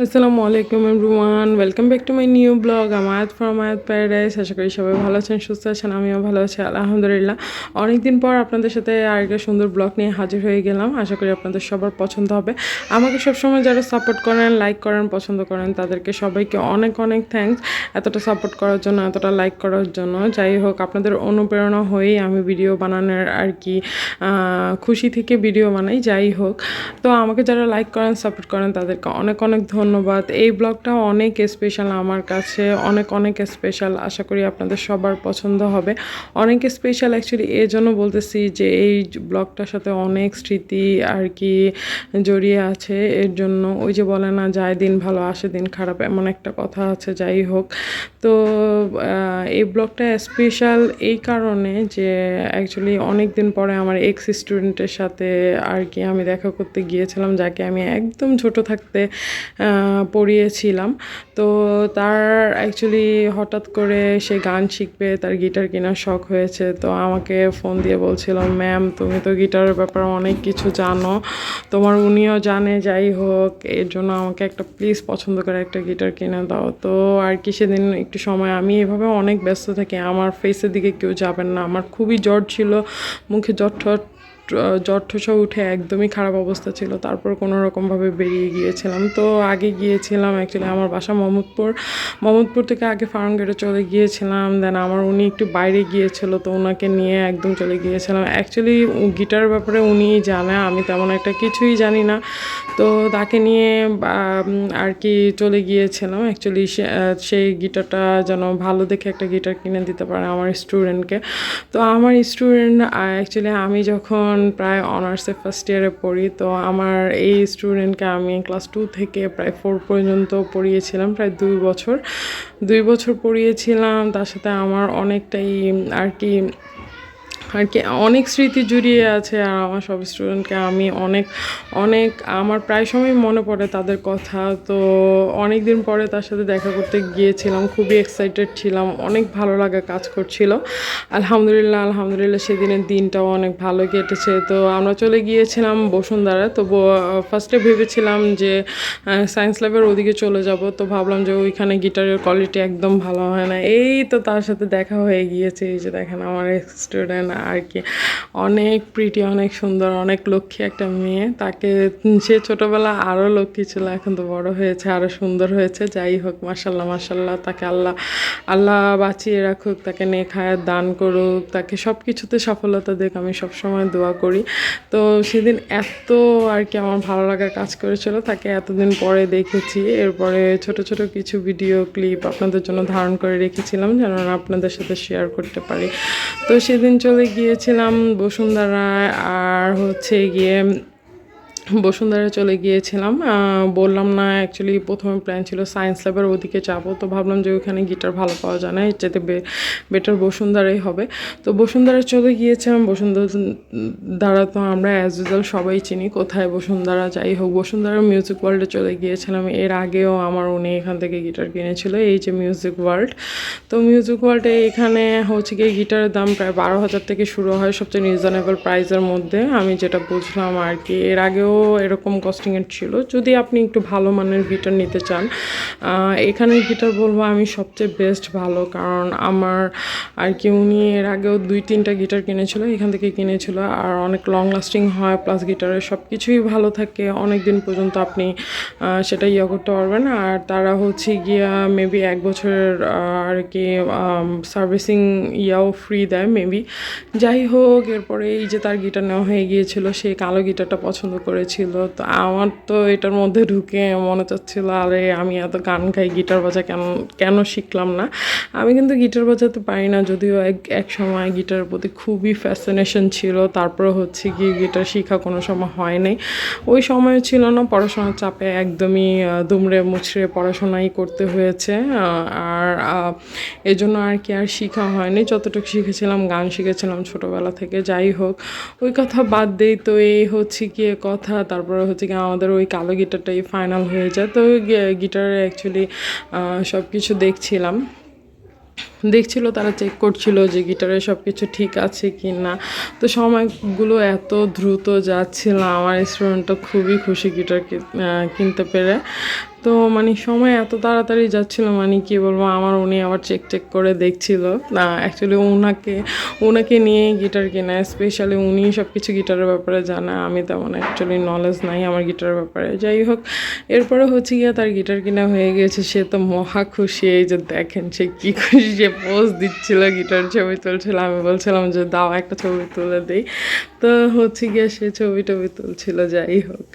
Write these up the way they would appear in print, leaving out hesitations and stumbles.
আসসালামু আলাইকুম everyone, welcome back to my new blog আমায়াত ফ্রম আয়াত প্যারাডাইস। আশা করি সবাই ভালো আছেন, সুস্থ আছেন। আমিও ভালো আছি আলহামদুলিল্লাহ। অনেকদিন পর আপনাদের সাথে আরেকটা সুন্দর ব্লগ নিয়ে হাজির হয়ে গেলাম। আশা করি আপনাদের সবার পছন্দ হবে। আমাকে সবসময় যারা সাপোর্ট করেন, লাইক করেন, পছন্দ করেন, তাদেরকে সবাইকে অনেক অনেক থ্যাঙ্কস এতটা সাপোর্ট করার জন্য, এতটা লাইক করার জন্য। যাই হোক, আপনাদের অনুপ্রেরণা হয়েই আমি ভিডিও বানানোর আর কি খুশি থেকে ভিডিও বানাই। যাই হোক, তো আমাকে যারা লাইক করেন, সাপোর্ট করেন, তাদেরকে অনেক অনেক ধন্যবাদ। এই ব্লগটা অনেক স্পেশাল আমার কাছে, অনেক অনেক স্পেশাল। আশা করি আপনাদের সবার পছন্দ হবে। অনেক স্পেশাল অ্যাকচুয়ালি এই জন্য বলতেছি যে এই ব্লগটার সাথে অনেক স্মৃতি আর কি জড়িয়ে আছে। এর জন্য ওই যে বলে না, যায় দিন ভালো আসে দিন খারাপ, এমন একটা কথা আছে। যাই হোক, তো এই ব্লগটা স্পেশাল এই কারণে যে অ্যাকচুয়ালি অনেক দিন পরে আমার এক্স স্টুডেন্টের সাথে আর কি আমি দেখা করতে গিয়েছিলাম, যাকে আমি একদম ছোট থাকতে পড়িয়েছিলাম। তো তার অ্যাকচুয়ালি হঠাৎ করে সে গান শিখবে, তার গিটার কেনার শখ হয়েছে। তো আমাকে ফোন দিয়ে বলছিল, ম্যাম তুমি তো গিটারের ব্যাপারে অনেক কিছু জানো, তোমার উনিও জানে। যাই হোক, এর জন্য আমাকে একটা প্লিজ পছন্দ করে একটা গিটার কিনে দাও। তো আর কি সেদিন একটু সময় আমি এভাবে অনেক ব্যস্ত থাকি, আমার ফেসের দিকে কেউ যাবেন না। আমার খুবই জ্বর ছিল, মুখে জ্বর ঠোসা উঠে একদমই খারাপ অবস্থা ছিল। তারপর কোনো রকমভাবে বেরিয়ে গিয়েছিলাম। তো আগে গিয়েছিলাম অ্যাকচুয়ালি আমার বাসা মোহাম্মদপুর থেকে আগে ফার্মগেটে চলে গিয়েছিলাম। দেন আমার উনি একটু বাইরে গিয়েছিল, তো ওনাকে নিয়ে একদম চলে গিয়েছিলাম। অ্যাকচুয়ালি গিটারের ব্যাপারে উনিই জানে, আমি তেমন একটা কিছুই জানি না। তো তাকে নিয়ে আর কি চলে গিয়েছিলাম। অ্যাকচুয়ালি সেই গিটারটা যেন ভালো দেখে একটা গিটার কিনে দিতে পারে আমার স্টুডেন্টকে। তো আমার স্টুডেন্ট অ্যাকচুয়ালি আমি যখন প্রায় অনার্সে ফার্স্ট ইয়ারে পড়ি, তো আমার এই স্টুডেন্টকে আমি ক্লাস 2 থেকে প্রায় 4 পর্যন্ত পড়িয়েছিলাম, প্রায় 2 বছর পড়িয়েছিলাম। তার সাথে আমার অনেকটাই আর কি অনেক স্মৃতি জড়িয়ে আছে। আর আমার সব স্টুডেন্টকে আমি অনেক অনেক আমার প্রায় সময় মনে পড়ে তাদের কথা। তো অনেক দিন পরে তার সাথে দেখা করতে গিয়েছিলাম, খুবই এক্সাইটেড ছিলাম, অনেক ভালো লাগা কাজ করছিল। আলহামদুলিল্লাহ সেদিনের দিনটাও অনেক ভালো কেটেছে। তো আমরা চলে গিয়েছিলাম বসুন্ধরা। তো ফার্স্টে ভেবেছিলাম যে সায়েন্স ল্যাবের ওদিকে চলে যাব। তো ভাবলাম যে ওইখানে গিটারের কোয়ালিটি একদম ভালো হয় না। এই তো তার সাথে দেখা হয়ে গিয়েছে। এই যে দেখেন আমার স্টুডেন্ট আর কি, অনেক প্রিটি, অনেক সুন্দর, অনেক লক্ষ্মী একটা মেয়ে। তাকে সে ছোটোবেলা আরও লক্ষ্মী ছিল, এখন তো বড় হয়েছে, আরও সুন্দর হয়েছে। যাই হোক, মাশাল্লাহ, তাকে আল্লাহ বাঁচিয়ে রাখুক, তাকে নেক হায়াত দান করুক, তাকে সব কিছুতে সফলতা দেখ, আমি সবসময় দোয়া করি। তো সেদিন এত আর কি আমার ভালো লাগা কাজ করেছিল, তাকে এতদিন পরে দেখেছি। এরপরে ছোট ছোট কিছু ভিডিও ক্লিপ আপনাদের জন্য ধারণ করে রেখেছিলাম, যেন আপনাদের সাথে শেয়ার করতে পারি। তো সেদিন চলে গিয়েছিলাম বসুন্ধরায়। আর হচ্ছে গিয়ে বসুন্ধরা চলে গিয়েছিলাম, বললাম না অ্যাকচুয়ালি প্রথমে প্ল্যান ছিল সায়েন্স ল্যাবের ওদিকে যাব। তো ভাবলাম যে ওইখানে গিটার ভালো পাওয়া যায় না, এর চাইতে বেটার বসুন্ধরাই হবে। তো বসুন্ধরা চলে গিয়েছিলাম। বসুন্ধরা তো আমরা অ্যাজ ইউজুয়াল সবাই চিনি, কোথায় বসুন্ধরা। যাই হোক, বসুন্ধরার মিউজিক ওয়ার্ল্ডে চলে গিয়েছিলাম। এর আগেও আমার উনি এখান থেকে গিটার কিনেছিল, এই যে মিউজিক ওয়ার্ল্ড। তো মিউজিক ওয়ার্ল্ডে এখানে হচ্ছে গিয়ে গিটারের দাম প্রায় 12,000 থেকে শুরু হয়, সবচেয়ে রিজনেবল প্রাইসের মধ্যে আমি যেটা বুঝলাম আর কি। এর আগেও এরকম কস্টিংয়ের ছিল। যদি আপনি একটু ভালো মানের গিটার নিতে চান, এখানের গিটার বলবো আমি সবচেয়ে বেস্ট ভালো। কারণ আমার আর কি উনি এর আগেও 2-3টা গিটার কিনেছিল, এখান থেকে কিনেছিল। আর অনেক লং লাস্টিং হয়, প্লাস গিটারের সব কিছুই ভালো থাকে, অনেক দিন পর্যন্ত আপনি সেটা করতে পারবেন। আর তারা হচ্ছে গিয়া মেবি 1 বছরের আর কি সার্ভিসিং ফ্রি দেয় মেবি। যাই হোক, এরপরে এই যে তার গিটার নেওয়া হয়ে গিয়েছিল, সেই কালো গিটারটা পছন্দ করেছিল। তো আমার তো এটার মধ্যে ঢুকে মনে চাচ্ছিল, আরে আমি এত গান গাই, গিটার বাজা কেন শিখলাম না। আমি কিন্তু গিটার বাজাতে পারি না, যদিও এক সময় গিটারের প্রতি খুবই ফ্যাসিনেশন ছিল। তারপরে হচ্ছে গিয়ে গিটার শেখা কোনো সময় হয় নাই, ওই সময় ছিল না, পড়াশোনার চাপে একদমই দুমড়ে মুচড়ে পড়াশোনাই করতে হয়েছে। আর এজন্য আর কি আর শেখা হয়নি। যতটুকু শিখেছিলাম, গান শিখেছিলাম ছোটোবেলা থেকে। যাই হোক, ওই কথা বাদ দেই। তো এই হচ্ছে গিয়ে কথা। তারপরে হচ্ছে গিয়ে আমাদের ওই কালো গিটারটাই ফাইনাল হয়ে যায়। তো গিটারে অ্যাকচুয়ালি সব কিছু দেখছিলাম। দেখছিল, তারা চেক করছিল যে গিটারে সব কিছু ঠিক আছে কি না। তো সময়গুলো এত দ্রুত যাচ্ছিল, আমার স্টুডেন্টটা খুবই খুশি গিটার কিনতে পেরে। তো মানে সময় এত তাড়াতাড়ি যাচ্ছিল, মানে কি বলবো, আমার উনি আবার চেক চেক করে দেখছিল না। অ্যাকচুয়ালি ওনাকে নিয়ে গিটার কেনা, স্পেশালি উনি সব কিছু গিটারের ব্যাপারে জানে, আমি তেমন অ্যাকচুয়ালি নলেজ নাই আমার গিটারের ব্যাপারে। যাই হোক, এরপরে হচ্ছে গিয়ে তার গিটার কেনা হয়ে গেছে, সে তো মহা খুশি। এই যে দেখেন সে কী খুশি, সে পোজ দিচ্ছিল, গিটার ছবি তুলছিল। আমি বলছিলাম যে দাও একটা ছবি তুলে দিই। তো হচ্ছে গিয়ে সে ছবি টবি তুলছিল। যাই হোক,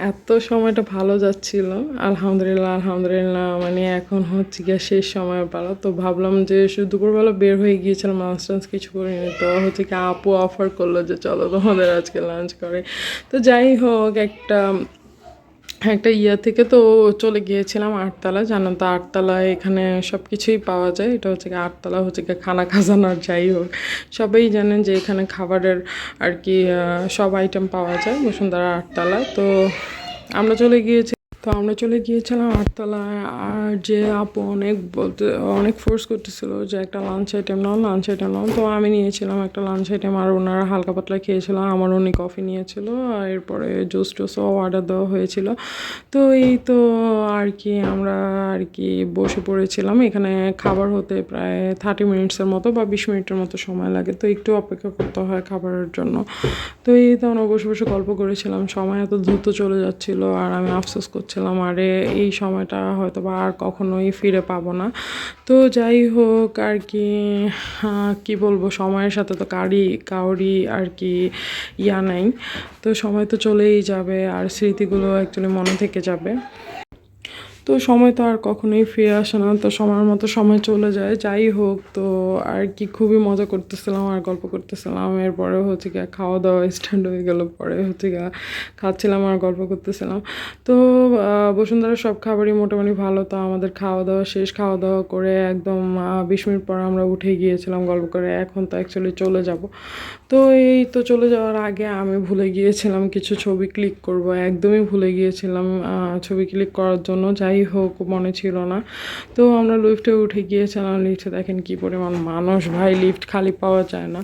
এত সময়টা ভালো যাচ্ছিল, আলহামদুলিল্লাহ আলহামদুলিল্লাহ। মানে এখন হচ্ছে গিয়ে শেষ সময় পালা, তো ভাবলাম যে দুপুরবেলা বের হয়ে গিয়েছিলাম, লাঞ্চ টাঞ্চ কিছু করিনি। তো হচ্ছে কি আপু অফার করলো যে চলো তোমাদের আজকে লাঞ্চ করে। তো যাই হোক, একটা ইয়া থেকে তো চলে গিয়েছিলাম আটতলা। জানেন তো আটতলায় এখানে সব কিছুই পাওয়া যায়। এটা হচ্ছে কি আটতলা হচ্ছে কি খানা খাজানার। যাই হোক, সবাই জানেন যে এখানে খাবারের আর কি সব আইটেম পাওয়া যায় বসুন্ধরা আটতলা। তো আমরা চলে গিয়েছিলাম আটতলায়। আর যে আপু অনেক ফোর্স করতেছিল যে একটা লাঞ্চ আইটেম নাও। তো আমি নিয়েছিলাম একটা লাঞ্চ আইটেম, আর ওনারা হালকা পাতলা খেয়েছিল। আমার উনি কফি নিয়েছিল, আর এরপরে জুস টুসও অর্ডার দেওয়া হয়েছিল। তো এই তো আর কি আমরা আর কি বসে পড়েছিলাম। এখানে খাবার হতে প্রায় 30 মিনিটসের মতো বা 20 মিনিটের মতো সময় লাগে, তো একটু অপেক্ষা করতে হয় খাবারের জন্য। তো এই তো আমরা বসে বসে গল্প করেছিলাম, সময় এত দ্রুত চলে যাচ্ছিল, আর আমি আফসোস করছিলাম আরে এই সময়টা হয়তো বা আর কখনোই ফিরে পাবো না। তো যাই হোক আর কি, কি বলবো, সময়ের সাথে তো কাউরি আর কি ইয়া নাই। তো সময় তো চলেই যাবে, আর স্মৃতিগুলো অ্যাকচুয়ালি মনে থেকে যাবে। তো সময় তো আর কখনোই ফিরে আসে না, তো সময়ের মতো সময় চলে যায়। যাই হোক, তো আর কি খুবই মজা করতেছিলাম আর গল্প করতেছিলাম। এরপরে হচ্ছে গিয়ে খাওয়া দাওয়া স্টার্ট হয়ে গেল, পরে হচ্ছে গিয়ে খাচ্ছিলাম আর গল্প করতেছিলাম। তো বসুন্ধরার সব খাবারই মোটামুটি ভালো। তো আমাদের খাওয়া দাওয়া শেষ, খাওয়া দাওয়া করে একদম 20 মিনিট পর আমরা উঠে গিয়েছিলাম গল্প করে। এখন তো অ্যাকচুয়ালি চলে যাব। তো এই তো চলে যাওয়ার আগে আমি ভুলে গিয়েছিলাম কিছু ছবি ক্লিক করব, একদমই ভুলে গিয়েছিলাম ছবি ক্লিক করার জন্য। যাই হোক, মনে ছিল না। তো আমরা লিফটে উঠে গিয়েছিলাম। লিফটে দেখেন কি পরিমাণ মানুষ, ভাই লিফট খালি পাওয়া যায় না।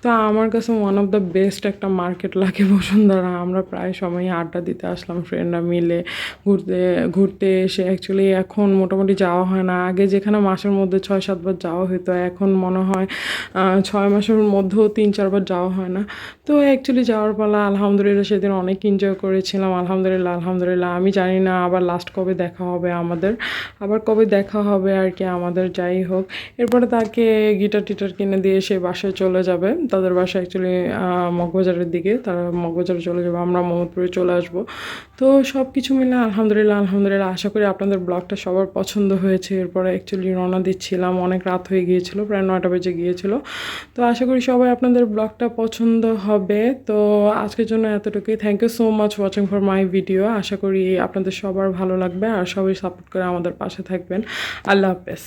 তো আমার কাছে ওয়ান অফ দ্য বেস্ট একটা মার্কেট লাগে বসুন্ধরা। আমরা প্রায় সময় আড্ডা দিতে আসলাম ফ্রেন্ডরা মিলে, ঘুরতে ঘুরতে এসে। অ্যাকচুয়ালি এখন মোটামুটি যাওয়া হয় না, আগে যেখানে মাসের মধ্যে 6-7 বার যাওয়া হতো, এখন মনে হয় 6 মাসের মধ্যেও 3-4 বার যাওয়া হয় না। তো অ্যাকচুয়ালি যাওয়ার পালা, আলহামদুলিল্লাহ সেদিন অনেক এনজয় করেছিলাম। আলহামদুলিল্লাহ আলহামদুলিল্লাহ। আমি জানি না আবার লাস্ট কবে দেখা হবে আমাদের, আবার কবে দেখা হবে আর কি আমাদের। যাই হোক, এরপরে তাকে গিটার টিটার কিনে দিয়ে সে বাসায় চলে যাবে। তাদের বাসা অ্যাকচুয়ালি মগবাজারের দিকে, তারা মগবাজারে চলে যাবে, আমরা মোহাম্মদপুরে চলে আসবো। তো সব কিছু মিলে আলহামদুলিল্লাহ আলহামদুলিল্লাহ। আশা করি আপনাদের ব্লগটা সবার পছন্দ হয়েছে। এরপরে অ্যাকচুয়ালি রওনা দিচ্ছিলাম, অনেক রাত হয়ে গিয়েছিল, প্রায় 9টা বেজে গিয়েছিল। তো আশা করি সবাই আপনাদের ব্লগটা পছন্দ হবে। তো আজকের জন্য এতটুকুই। Thank you so much watching for my video. আশা করি আপনাদের সবার ভালো লাগবে, আর সবাই সাপোর্ট করে আমাদের পাশে থাকবেন। আল্লাহ হাফেজ।